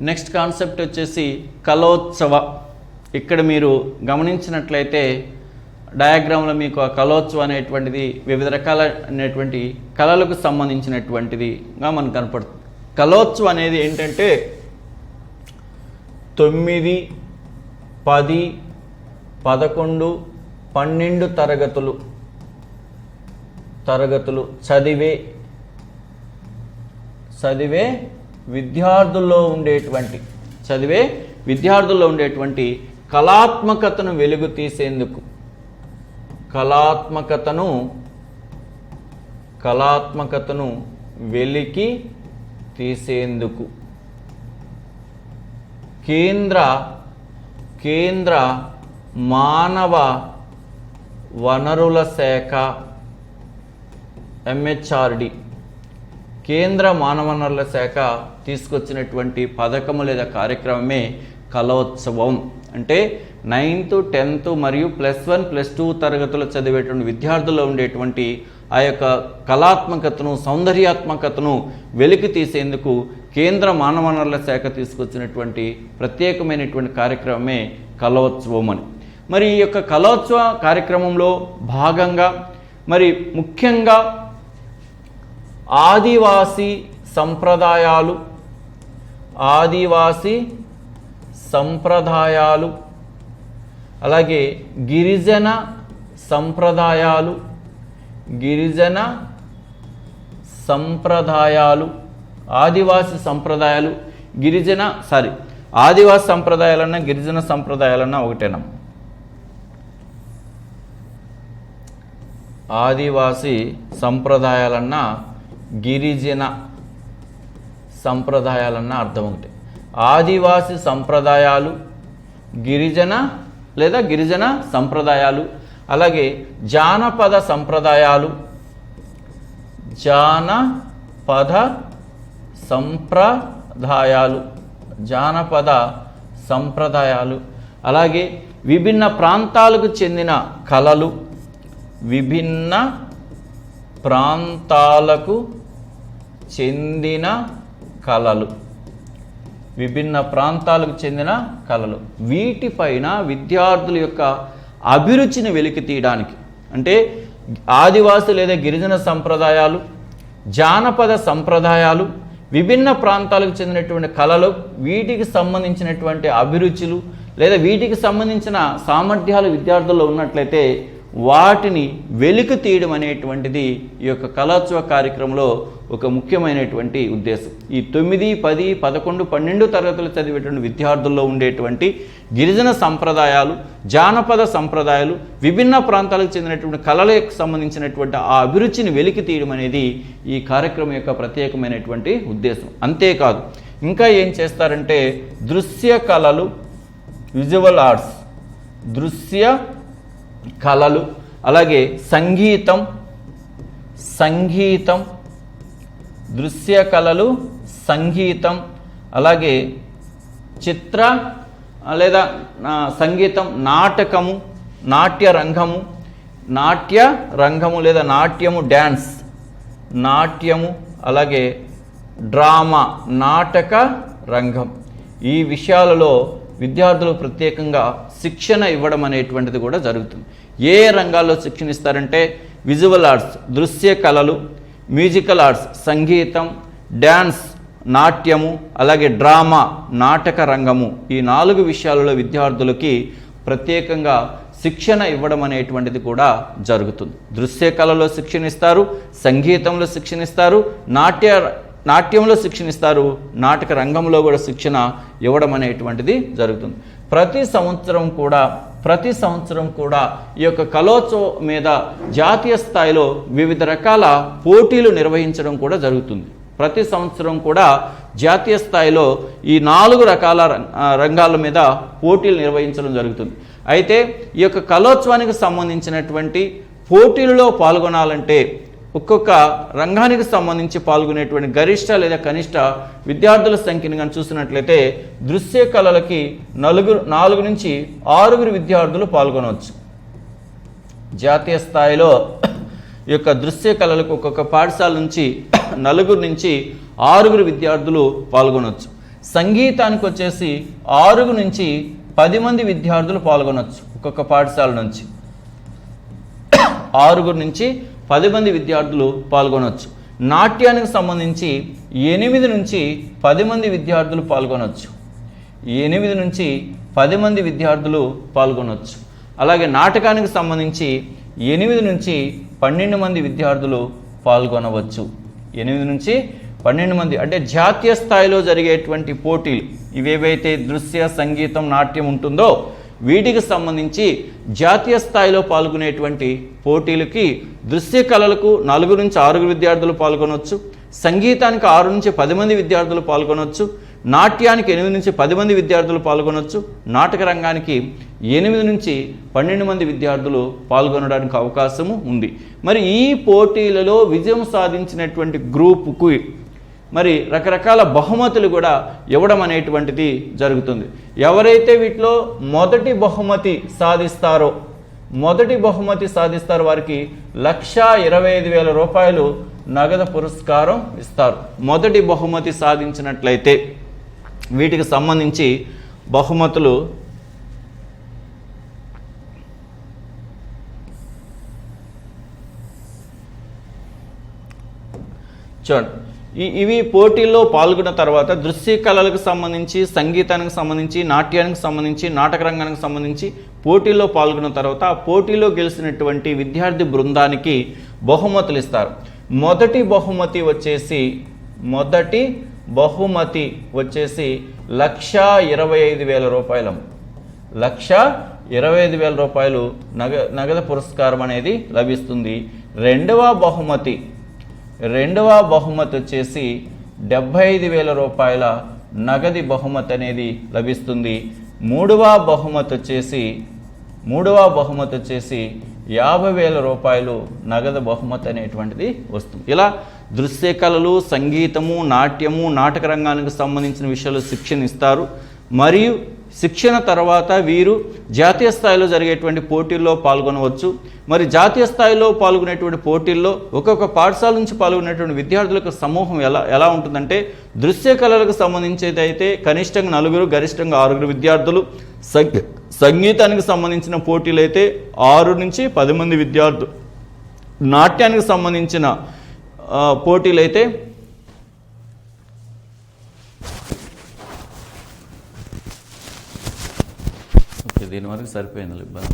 Next concept వచ్చేసి కలోత్సవ. ఇక్కడ మీరు గమనించినట్లయితే డయాగ్రామ్లో మీకు ఆ కలోత్సవ అనేటువంటిది వివిధ రకాలైనటువంటి కళలకు సంబంధించినటువంటిదిగా మనకు కనపడుతుంది. కలోత్సవ అనేది ఏంటంటే 9, 10, 11, 12 తరగతులు చదివే విద్యార్థుల్లో ఉండేటువంటి కళాత్మకతను వెలుగు తీసేందుకు కళాత్మకతను వెలికి తీసేందుకు కేంద్ర మానవ వనరుల శాఖ MHRD కేంద్ర మానవ వనరుల శాఖ తీసుకొచ్చినటువంటి పథకము లేదా కార్యక్రమమే కళోత్సవం. అంటే 9th, 10th మరియు +1, +2 తరగతులు చదివేటువంటి విద్యార్థుల్లో ఉండేటువంటి ఆ యొక్క కళాత్మకతను, సౌందర్యాత్మకతను వెలికి తీసేందుకు కేంద్ర మానవ వనరుల శాఖ తీసుకొచ్చినటువంటి ప్రత్యేకమైనటువంటి కార్యక్రమమే కళోత్సవం అని. మరి ఈ యొక్క కళోత్సవ కార్యక్రమంలో భాగంగా మరి ముఖ్యంగా ఆదివాసీ సంప్రదాయాలు అలాగే గిరిజన సంప్రదాయాలు ఆదివాసీ సంప్రదాయాలు ఆదివాసీ సంప్రదాయాలన్నా గిరిజన సంప్రదాయాలన్నా ఒకటేనా? ఆదివాసీ సంప్రదాయాలన్నా గిరిజన సంప్రదాయాలన్నా అర్థం ఒకటి. ఆదివాసీ సంప్రదాయాలు గిరిజన సంప్రదాయాలు అలాగే జానపద సంప్రదాయాలు అలాగే విభిన్న ప్రాంతాలకు చెందిన కళలు వీటిపైన విద్యార్థుల యొక్క అభిరుచిని వెలికి తీయడానికి, అంటే ఆదివాసి లేదా గిరిజన సంప్రదాయాలు, జానపద సంప్రదాయాలు, విభిన్న ప్రాంతాలకు చెందినటువంటి కళలు, వీటికి సంబంధించినటువంటి అభిరుచులు లేదా వీటికి సంబంధించిన సామర్థ్యాలు విద్యార్థుల్లో ఉన్నట్లయితే వాటిని వెలికి తీయడం అనేటువంటిది ఈ యొక్క కళోత్సవ కార్యక్రమంలో ఒక ముఖ్యమైనటువంటి ఉద్దేశం. ఈ 9, 10, 11, 12 తరగతులు చదివేటువంటి విద్యార్థుల్లో ఉండేటువంటి గిరిజన సంప్రదాయాలు, జానపద సంప్రదాయాలు, విభిన్న ప్రాంతాలకు చెందినటువంటి కళలకు సంబంధించినటువంటి ఆ అభిరుచిని వెలికి తీయడం అనేది ఈ కార్యక్రమం యొక్క ప్రత్యేకమైనటువంటి ఉద్దేశం. అంతేకాదు ఇంకా ఏం చేస్తారంటే దృశ్య కళలు, విజువల్ ఆర్ట్స్, దృశ్య కళలు అలాగే సంగీతం, దృశ్య కళలు, సంగీతం అలాగే చిత్ర లేదా సంగీతం, నాట్య రంగము లేదా నాట్యము అలాగే డ్రామా, నాటక రంగం. ఈ విషయాలలో విద్యార్థులు ప్రత్యేకంగా శిక్షణ ఇవ్వడం అనేటువంటిది కూడా జరుగుతుంది. ఏ రంగాల్లో శిక్షణ ఇస్తారంటే విజువల్ ఆర్ట్స్, దృశ్య కళలు, మ్యూజికల్ ఆర్ట్స్, సంగీతం, డ్యాన్స్, నాట్యము అలాగే డ్రామా, నాటక రంగము. ఈ 4 విషయాలలో విద్యార్థులకి ప్రత్యేకంగా శిక్షణ ఇవ్వడం అనేటువంటిది కూడా జరుగుతుంది. దృశ్య కళలో శిక్షణ ఇస్తారు, సంగీతంలో శిక్షణ ఇస్తారు, నాట్యంలో శిక్షణ ఇస్తారు, నాటక రంగంలో కూడా శిక్షణ ఇవ్వడం అనేటువంటిది జరుగుతుంది. ప్రతి సంవత్సరం కూడా ఈ యొక్క కళోత్సవం మీద జాతీయ స్థాయిలో వివిధ రకాల పోటీలు నిర్వహించడం కూడా జరుగుతుంది. ప్రతి సంవత్సరం కూడా జాతీయ స్థాయిలో ఈ 4 రకాల రంగాల మీద పోటీలు నిర్వహించడం జరుగుతుంది. అయితే ఈ యొక్క కళోత్సవానికి సంబంధించినటువంటి పోటీలలో పాల్గొనాలంటే ఒక్కొక్క రంగానికి సంబంధించి పాల్గొనేటువంటి గరిష్ట లేదా కనిష్ట విద్యార్థుల సంఖ్యను కానీ చూసినట్లయితే దృశ్య కళలకి 4 నుంచి 6 విద్యార్థులు పాల్గొనవచ్చు. జాతీయ స్థాయిలో ఈ యొక్క దృశ్య కళలకు ఒక్కొక్క పాఠశాల నుంచి 4 నుంచి 6 విద్యార్థులు పాల్గొనవచ్చు. సంగీతానికి వచ్చేసి 6 నుంచి 10 మంది విద్యార్థులు పాల్గొనవచ్చు ఒక్కొక్క పాఠశాల నుంచి. 6 నుంచి 10 మంది విద్యార్థులు పాల్గొనవచ్చు. నాట్యానికి సంబంధించి 8 నుంచి 10 మంది విద్యార్థులు పాల్గొనవచ్చు. 8 నుంచి 10 మంది విద్యార్థులు పాల్గొనవచ్చు. అలాగే నాటకానికి సంబంధించి 8 నుంచి 12 మంది విద్యార్థులు పాల్గొనవచ్చు. 8 నుంచి 12 మంది అంటే జాతీయ స్థాయిలో జరిగేటువంటి పోటీలు ఇవేవైతే దృశ్య సంగీతం నాట్యం ఉంటుందో వీటికి సంబంధించి జాతీయ స్థాయిలో పాల్గొనేటువంటి పోటీలకి దృశ్య కళలకు 4 నుంచి 6 విద్యార్థులు పాల్గొనవచ్చు. సంగీతానికి 6 నుంచి 10 మంది విద్యార్థులు పాల్గొనవచ్చు. నాట్యానికి 8 నుంచి 10 మంది విద్యార్థులు పాల్గొనవచ్చు. నాటక రంగానికి 8 నుంచి 12 మంది విద్యార్థులు పాల్గొనడానికి అవకాశము ఉంది. మరి ఈ పోటీలలో విజయం సాధించినటువంటి గ్రూపుకు మరి రకరకాల బహుమతులు కూడా ఇవ్వడం అనేటువంటిది జరుగుతుంది. ఎవరైతే వీటిలో మొదటి బహుమతి సాధిస్తారో వారికి 1,25,000 రూపాయలు నగదు పురస్కారం ఇస్తారు. మొదటి బహుమతి సాధించినట్లయితే వీటికి సంబంధించి బహుమతులు చూడండి. ఇవి పోటీల్లో పాల్గొన్న తర్వాత దృశ్య కళలకు సంబంధించి, సంగీతానికి సంబంధించి, నాట్యానికి సంబంధించి, నాటక రంగానికి సంబంధించి పోటీల్లో పాల్గొన్న తర్వాత ఆ పోటీలో గెలిచినటువంటి విద్యార్థి బృందానికి బహుమతులు ఇస్తారు. మొదటి బహుమతి వచ్చేసి 1,25,000 రూపాయలు. 1,25,000 రూపాయలు నగదు పురస్కారం అనేది లభిస్తుంది. రెండవ బహుమతి వచ్చేసి 75,000 రూపాయల నగది బహుమతి అనేది లభిస్తుంది. మూడవ బహుమతి వచ్చేసి 50,000 రూపాయలు నగదు బహుమతి అనేటువంటిది వస్తుంది. ఇలా దృశ్య కళలు, సంగీతము, నాట్యము, నాటక రంగానికి సంబంధించిన విషయాలు శిక్షణ ఇస్తారు. మరియు శిక్షణ తర్వాత వీరు జాతీయ స్థాయిలో జరిగేటువంటి పోటీల్లో పాల్గొనవచ్చు. మరి జాతీయ స్థాయిలో పాల్గొనేటువంటి పోటీల్లో ఒక్కొక్క పాఠశాల నుంచి పాల్గొనేటువంటి విద్యార్థులకు సమూహం ఎలా ఉంటుందంటే దృశ్య కళలకు సంబంధించి అయితే కనిష్టంగా 4 గరిష్టంగా 6 విద్యార్థులు, సంగీతానికి సంబంధించిన పోటీలు అయితే 6 నుంచి 10 మంది విద్యార్థులు, నాట్యానికి సంబంధించిన పోటీలు అయితే దీని వరకు సరిపోయింది ఇబ్బంది.